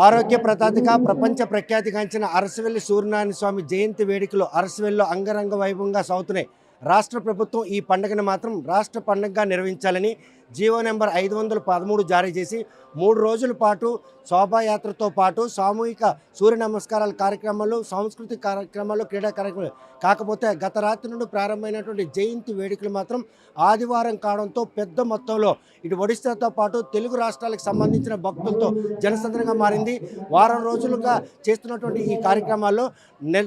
ఆరోగ్య ప్రదాతగా ప్రపంచ ప్రఖ్యాతిగాంచిన అరసవెల్లి సూర్యనారాయణ స్వామి జయంతి వేడుకలు అరసవెల్లిలో అంగరంగ వైభవంగా సాగుతున్నాయి. రాష్ట్ర ప్రభుత్వం ఈ పండుగను మాత్రం రాష్ట్ర పండుగగా నిర్వహించాలని జీవో నెంబర్ 513 జారీ చేసి 3 రోజుల పాటు శోభాయాత్రతో పాటు సామూహిక సూర్య నమస్కారాల కార్యక్రమాలు, సాంస్కృతిక కార్యక్రమాలు, క్రీడా కార్యక్రమాలు. కాకపోతే గత రాత్రి నుండి ప్రారంభమైనటువంటి జయంతి వేడుకలు మాత్రం ఆదివారం కావడంతో పెద్ద మొత్తంలో ఇటు ఒడిశాతో పాటు తెలుగు రాష్ట్రాలకు సంబంధించిన భక్తులతో జనసంద్రంగా మారింది. వారం రోజులుగా చేస్తున్నటువంటి ఈ కార్యక్రమాల్లో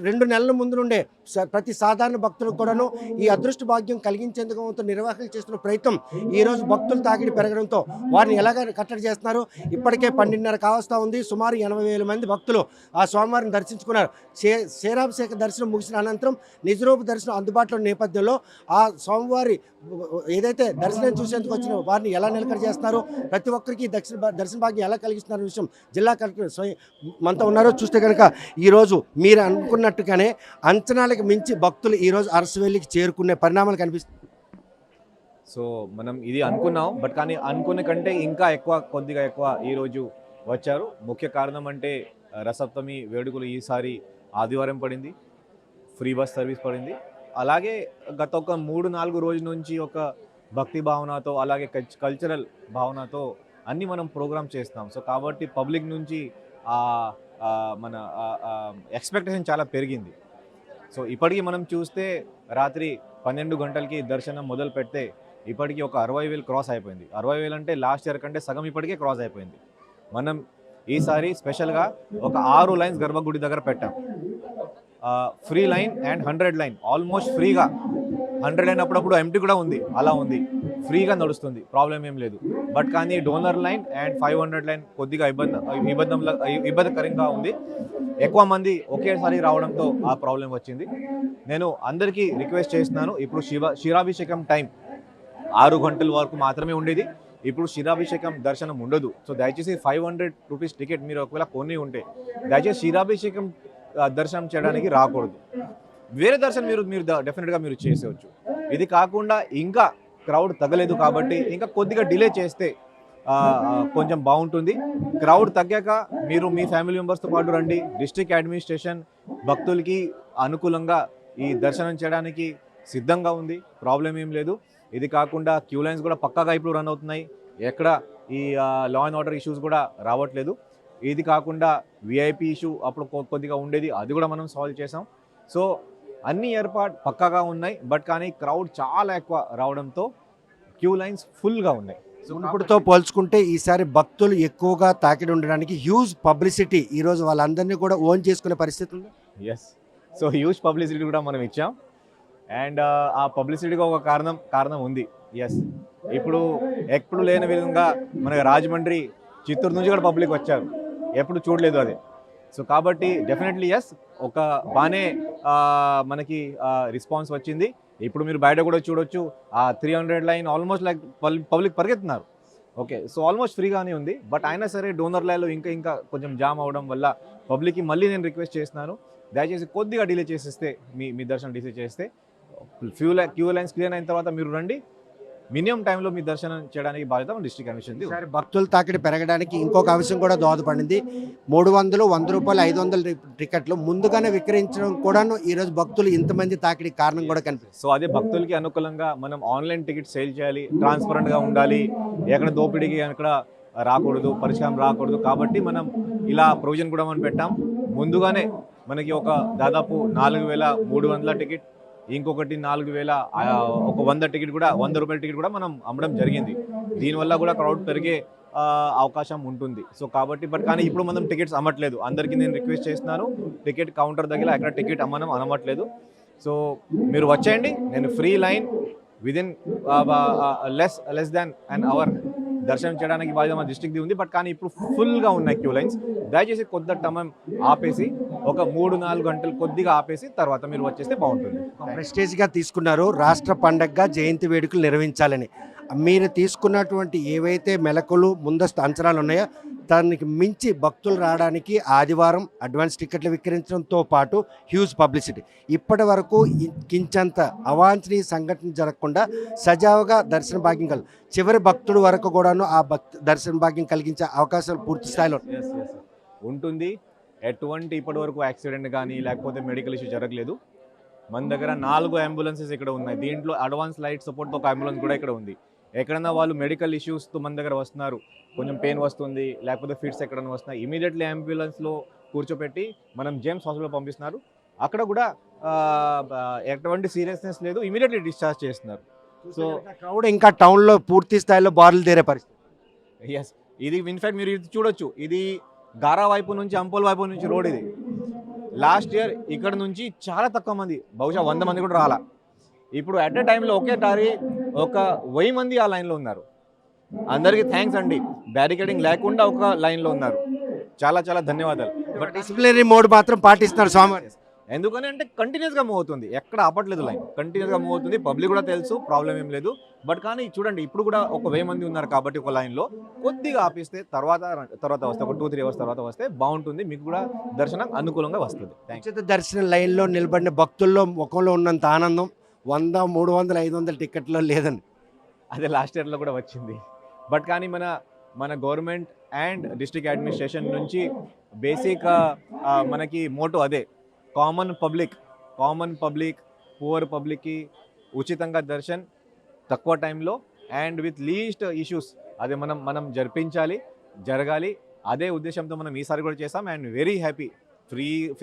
2 నెలల ముందు నుండే ప్రతి సాధారణ భక్తులకు కూడాను ఈ అదృష్ట భాగ్యం కలిగించేందుకు నిర్వాహకులు చేస్తున్న ప్రయత్నం ఈరోజు భక్తుల తాకిడి పెరగడంతో వారిని ఎలాగ కట్టడి చేస్తున్నారు. ఇప్పటికే 12:30 కావస్తా ఉంది. సుమారు 80,000 మంది భక్తులు ఆ స్వామివారిని దర్శించుకున్నారు. క్షీరాభిషేక దర్శనం ముగిసిన అనంతరం నిజరూప దర్శనం అందుబాటులో నేపథ్యంలో ఆ స్వామివారి ఏదైతే దర్శనం చూసేందుకు వచ్చిన వారిని ఎలా నిలకడ చేస్తున్నారు, ప్రతి ఒక్కరికి దర్శన భాగ్యం ఎలా కలిగిస్తున్నారు విషయం జిల్లా కలెక్టర్ మనతో ఉన్నారో చూస్తే కనుక ఈరోజు మీరు అనుకున్నట్టుగానే అంచనాలకు మించి భక్తులు ఈరోజు అరసవెల్లికి చేరుకునే పరిణామాలు కనిపిస్తుంది. సో మనం ఇది అనుకున్నాం, బట్ కానీ అనుకునే కంటే ఇంకా కొద్దిగా ఎక్కువ ఈరోజు వచ్చారు. ముఖ్య కారణం అంటే రసప్తమి వేడుకలు ఈసారి ఆదివారం పడింది, ఫ్రీ బస్ సర్వీస్ పడింది. అలాగే గత ఒక 3-4 రోజుల నుంచి ఒక భక్తి భావనతో అలాగే కల్చరల్ భావనతో అన్నీ మనం ప్రోగ్రామ్ చేస్తాం. సో కాబట్టి పబ్లిక్ నుంచి మన ఎక్స్పెక్టేషన్ చాలా పెరిగింది. సో ఇప్పటికీ మనం చూస్తే రాత్రి 12 గంటలకి దర్శనం మొదలు పెడితే ఇప్పటికీ ఒక 60,000 క్రాస్ అయిపోయింది. 60,000 అంటే లాస్ట్ ఇయర్ కంటే సగం ఇప్పటికే క్రాస్ అయిపోయింది. మనం ఈసారి స్పెషల్గా ఒక 6 లైన్స్ గర్భగుడి దగ్గర పెట్టాం. Free line and 100 line almost ఫ్రీగా. 100 లైన్ అప్పుడప్పుడు ఎంటీ కూడా ఉంది, అలా ఉంది, ఫ్రీగా నడుస్తుంది, ప్రాబ్లం ఏం లేదు. బట్ కానీ డోనర్ లైన్ అండ్ 500 లైన్ కొద్దిగా ఇబ్బందికరంగా ఉంది. ఎక్కువ మంది ఒకేసారి రావడంతో ఆ ప్రాబ్లం వచ్చింది. నేను అందరికీ రిక్వెస్ట్ చేస్తున్నాను, ఇప్పుడు క్షీరాభిషేకం టైం 6 గంటల వరకు మాత్రమే ఉండేది. ఇప్పుడు క్షీరాభిషేకం దర్శనం ఉండదు. సో దయచేసి 500 రూపీస్ టికెట్ మీరు ఒకవేళ కొని ఉంటే దయచేసి క్షీరాభిషేకం దర్శనం చేయడానికి రాకూడదు. వేరే దర్శనం మీరు డెఫినెట్గా మీరు చేసేవచ్చు. ఇది కాకుండా ఇంకా క్రౌడ్ తగ్గలేదు కాబట్టి ఇంకా కొద్దిగా డిలే చేస్తే కొంచెం బాగుంటుంది. క్రౌడ్ తగ్గాక మీరు మీ ఫ్యామిలీ మెంబర్స్తో పాటు రండి. డిస్ట్రిక్ట్ అడ్మినిస్ట్రేషన్ భక్తులకి అనుకూలంగా ఈ దర్శనం చేయడానికి సిద్ధంగా ఉంది, ప్రాబ్లం ఏం లేదు. ఇది కాకుండా క్యూ లైన్స్ కూడా పక్కాగా ఇప్పుడు రన్ అవుతున్నాయి. ఎక్కడ ఈ లా అండ్ ఆర్డర్ ఇష్యూస్ కూడా రావట్లేదు. ఇది కాకుండా విఐపి ఇష్యూ అప్పుడు కొద్దిగా ఉండేది, అది కూడా మనం సాల్వ్ చేసాం. సో అన్ని ఏర్పాటు పక్కాగా ఉన్నాయి. బట్ కానీ క్రౌడ్ చాలా ఎక్కువ రావడంతో క్యూ లైన్స్ ఫుల్గా ఉన్నాయి. సో ఇప్పుడుతో పోల్చుకుంటే ఈసారి భక్తులు ఎక్కువగా తాకిడి ఉండడానికి హ్యూజ్ పబ్లిసిటీ ఈరోజు వాళ్ళందరినీ కూడా ఓన్ చేసుకునే పరిస్థితి ఉంది. ఎస్, సో హ్యూజ్ పబ్లిసిటీ కూడా మనం ఇచ్చాం. అండ్ ఆ పబ్లిసిటీగా ఒక కారణం ఉంది. ఎస్, ఎప్పుడు లేని విధంగా మన రాజమండ్రి, చిత్తూరు నుంచి కూడా పబ్లిక్ వచ్చారు, ఎప్పుడు చూడలేదు అది. సో కాబట్టి డెఫినెట్లీ ఎస్, ఒక బాగానే మనకి రెస్పాన్స్ వచ్చింది. ఇప్పుడు మీరు బయట కూడా చూడొచ్చు, ఆ 300 లైన్ ఆల్మోస్ట్ లైక్ పబ్లిక్ పరిగెత్తున్నారు. ఓకే, సో ఆల్మోస్ట్ ఫ్రీగానే ఉంది. బట్ అయినా సరే డోనర్ లైన్లో ఇంకా కొంచెం జామ్ అవడం వల్ల పబ్లిక్కి మళ్ళీ నేను రిక్వెస్ట్ చేస్తున్నాను, దయచేసి కొద్దిగా డిలే చేసేస్తే మీ దర్శనం డిలే చేస్తే క్యూ లైన్స్ క్లియర్ అయిన తర్వాత మీరు రండి. మినిమం టైంలో మీ దర్శనం చేయడానికి బాధ్యత డిస్ట్రిక్ట్ అడ్మినిస్ట్రేషన్. భక్తుల తాకిడి పెరగడానికి ఇంకొక అంశం కూడా దోహదపడింది. 300, 100 రూపాయలు, 500 టికెట్లు ముందుగానే విక్రయించడం కూడాను ఈరోజు భక్తులు ఇంతమంది తాకిడి కారణం కూడా కనిపిస్తుంది. సో అదే భక్తులకి అనుకూలంగా మనం ఆన్లైన్ టికెట్ సేల్ చేయాలి, ట్రాన్స్పరెంట్గా ఉండాలి, ఎక్కడ దోపిడీకి ఎక్కడ రాకూడదు, పరిష్కారం రాకూడదు. కాబట్టి మనం ఇలా ప్రొవిజన్ కూడా మనం పెట్టాం. ముందుగానే మనకి ఒక దాదాపు 4,300 టికెట్, ఇంకొకటి 4,000, ఒక 100 టికెట్ కూడా, 100 రూపాయల టికెట్ కూడా మనం అమ్మడం జరిగింది. దీనివల్ల కూడా క్రౌడ్ పెరిగే అవకాశం ఉంటుంది. సో కాబట్టి బట్ కానీ ఇప్పుడు మనం టికెట్స్ అమ్మట్లేదు. అందరికీ నేను రిక్వెస్ట్ చేస్తున్నాను, టికెట్ కౌంటర్ దగ్గర ఎక్కడ టికెట్ అమ్మట్లేదు. సో మీరు వచ్చేయండి. నేను free line within less than an hour దర్శనం చేయడానికి బాధ్యత మా డిస్ట్రిక్ట్ది ఉంది. బట్ కానీ ఇప్పుడు ఫుల్గా ఉన్నాయి క్యూ లైన్స్. దయచేసి కొద్ది టైం ఆపేసి ఒక 3-4 గంటలు కొద్దిగా ఆపేసి తర్వాత మీరు వచ్చేస్తే బాగుంటుంది. ప్రెస్టేజ్గా తీసుకున్నారు రాష్ట్ర పండగగా జయంతి వేడుకలు నిర్వహించాలని. మీరు తీసుకున్నటువంటి ఏవైతే మెలకులు, ముందస్తు అంచనాలు ఉన్నాయో దానికి మించి భక్తులు రావడానికి ఆదివారం అడ్వాన్స్ టికెట్లు విక్రయించడంతో పాటు హ్యూజ్ పబ్లిసిటీ. ఇప్పటి వరకు కించంత అవాంఛనీయ సంఘటన జరగకుండా సజావుగా దర్శన భాగ్యం కల చివరి భక్తుడు వరకు కూడాను ఆ దర్శన భాగ్యం కలిగించే అవకాశాలు పూర్తి స్థాయిలో. ఉంటుంది. ఎటువంటి ఇప్పటివరకు యాక్సిడెంట్ కానీ లేకపోతే మెడికల్ ఇష్యూ జరగలేదు. మన దగ్గర 4 అంబులెన్సెస్ ఇక్కడ ఉన్నాయి. దీంట్లో అడ్వాన్స్ లైట్ సపోర్ట్తో ఒక అంబులెన్స్ కూడా ఇక్కడ ఉంది. ఎక్కడైనా వాళ్ళు మెడికల్ ఇష్యూస్తో మన దగ్గర వస్తున్నారు, కొంచెం పెయిన్ వస్తుంది లేకపోతే ఫిట్స్ ఎక్కడైనా వస్తున్నాయి, ఇమీడియట్లీ అంబులెన్స్లో కూర్చోపెట్టి మనం జేమ్స్ హాస్పిటల్ పంపిస్తున్నారు. అక్కడ కూడా ఎటువంటి సీరియస్నెస్ లేదు, ఇమీడియట్లీ డిశ్చార్జ్ చేస్తున్నారు. సో క్రౌడ్ ఇంకా టౌన్లో పూర్తి స్థాయిలో బారులు తీరే పరిస్థితి. ఎస్, ఇది ఇన్ఫాక్ట్ మీరు ఇది చూడొచ్చు, ఇది గారా వైపు నుంచి అంపోల్ వైపు నుంచి రోడ్ ఇది. లాస్ట్ ఇయర్ ఇక్కడ నుంచి చాలా తక్కువ మంది, బహుశా 100 మంది కూడా రాలా. ఇప్పుడు అట్ ఎ టైంలో ఒకేసారి ఒక 1000 మంది ఆ లైన్లో ఉన్నారు. అందరికీ థ్యాంక్స్ అండి, బ్యారికేడింగ్ లేకుండా ఒక లైన్లో ఉన్నారు. చాలా చాలా ధన్యవాదాలు. బట్ డిసిప్లినరీ మోడ్ మాత్రం పాటిస్తున్నారు స్వామివారి. ఎందుకని అంటే కంటిన్యూస్గా మూవ్ అవుతుంది, ఎక్కడ ఆపట్లేదు, లైన్ కంటిన్యూస్గా మూవ్ అవుతుంది. పబ్లిక్ కూడా తెలుసు, ప్రాబ్లం ఏం లేదు. బట్ కానీ చూడండి, ఇప్పుడు కూడా ఒక 1000 మంది ఉన్నారు కాబట్టి ఒక లైన్లో కొద్దిగా ఆపిస్తే తర్వాత వస్తే ఒక 2-3 అవర్స్ తర్వాత వస్తే బాగుంటుంది, మీకు కూడా దర్శనం అనుకూలంగా వస్తుంది. థ్యాంక్స్. ఉచిత దర్శన లైన్లో నిలబడిన భక్తుల్లో ముఖంలో ఉన్నంత ఆనందం 100, 300, 500 టికెట్లో లేదండి. అదే లాస్ట్ ఇయర్లో కూడా వచ్చింది. బట్ కానీ మన గవర్నమెంట్ అండ్ డిస్ట్రిక్ట్ అడ్మినిస్ట్రేషన్ నుంచి బేసిక్ మనకి మోటో అదే, కామన్ పబ్లిక్ పువర్ పబ్లిక్కి ఉచితంగా దర్శన్ తక్కువ టైంలో అండ్ విత్ లీస్ట్ ఇష్యూస్ అదే మనం జరగాలి. అదే ఉద్దేశంతో మనం ఈసారి కూడా చేసాం. And very happy,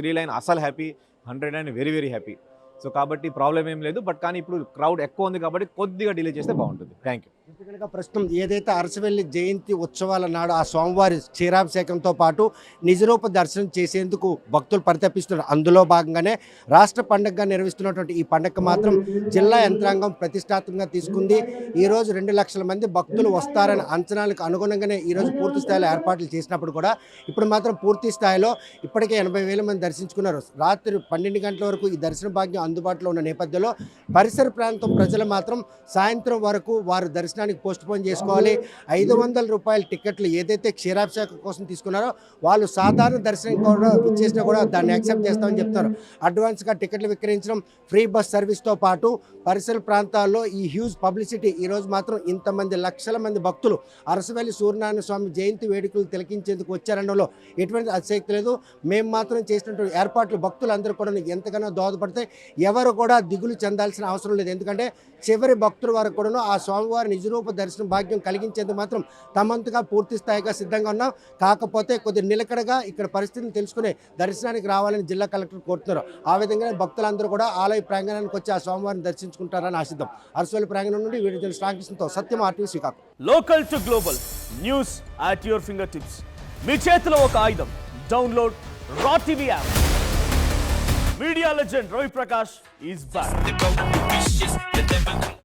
free line అసలు happy, 100 and very very happy. So కాబట్టి ప్రాబ్లం ఏం లేదు. బట్ కానీ ఇప్పుడు క్రౌడ్ ఎక్కువ ఉంది కాబట్టి కొద్దిగా డిలే చేస్తే బాగుంటుంది. Thank you. కనుక ప్రస్తుతం ఏదైతే అరసవెల్లి జయంతి ఉత్సవాల నాడు ఆ స్వామివారి క్షీరాభిషేకంతో పాటు నిజరూప దర్శనం చేసేందుకు భక్తులు పరితపిస్తున్నారు. అందులో భాగంగానే రాష్ట్ర పండుగగా నిర్వహిస్తున్నటువంటి ఈ పండుగ మాత్రం జిల్లా యంత్రాంగం ప్రతిష్టాత్మకంగా తీసుకుంది. ఈరోజు 2 లక్షల మంది భక్తులు వస్తారని అంచనాలకు అనుగుణంగానే ఈరోజు పూర్తి స్థాయిలో ఏర్పాట్లు చేసినప్పుడు కూడా ఇప్పుడు మాత్రం పూర్తి స్థాయిలో ఇప్పటికే 80,000 మంది దర్శించుకున్నారు. రాత్రి 12 గంటల వరకు ఈ దర్శన భాగ్యం అందుబాటులో ఉన్న నేపథ్యంలో పరిసర ప్రాంతం ప్రజలు మాత్రం సాయంత్రం వరకు వారు దర్శనానికి పోస్ట్ పోన్ చేసుకోవాలి. 500 రూపాయల టికెట్లు ఏదైతే క్షీరాభిషేకం కోసం తీసుకున్నారో వాళ్ళు సాధారణ దర్శనం కూడా ఇచ్చేసినా కూడా దాన్ని యాక్సెప్ట్ చేస్తామని చెప్తున్నారు. అడ్వాన్స్గా టికెట్లు విక్రయించడం, ఫ్రీ బస్ సర్వీస్తో పాటు పరిసర ప్రాంతాల్లో ఈ హ్యూజ్ పబ్లిసిటీ. ఈరోజు మాత్రం ఇంతమంది లక్షల మంది భక్తులు అరసవెల్లి సూర్యనారాయణ స్వామి జయంతి వేడుకలు తిలకించేందుకు వచ్చారనడంలో ఎటువంటి అతిశక్తి లేదు. మేము మాత్రం చేసినటువంటి ఏర్పాట్లు భక్తులందరూ కూడా ఎంతగానో దోహదపడతాయి. ఎవరు కూడా దిగులు చెందాల్సిన అవసరం లేదు. ఎందుకంటే చివరి భక్తుల వరకు కూడా ఆ స్వామివారి నిజరూప దర్శనం భాగ్యం కలిగించేందుకు మాత్రం తమంతగా పూర్తి స్థాయిగా సిద్ధంగా ఉన్నాం. కాకపోతే కొద్ది నిలకడగా ఇక్కడ పరిస్థితిని తెలుసుకుని దర్శనానికి రావాలని జిల్లా కలెక్టర్ కోరుతున్నారు. ఆ విధంగా భక్తులందరూ కూడా ఆలయ ప్రాంగణానికి వచ్చి ఆ స్వామివారిని దర్శించుకుంటారని ఆశిద్దాం. అరసవెల్లి ప్రాంగణం నుండి వీడియో శ్రీకృష్ణతో సత్యం, RTV Srikakulam. Local to global news at your finger tips. మీ చేతిలో ఒక ఆయుధం. Download R TV app. Media legend Ravi Prakash is back.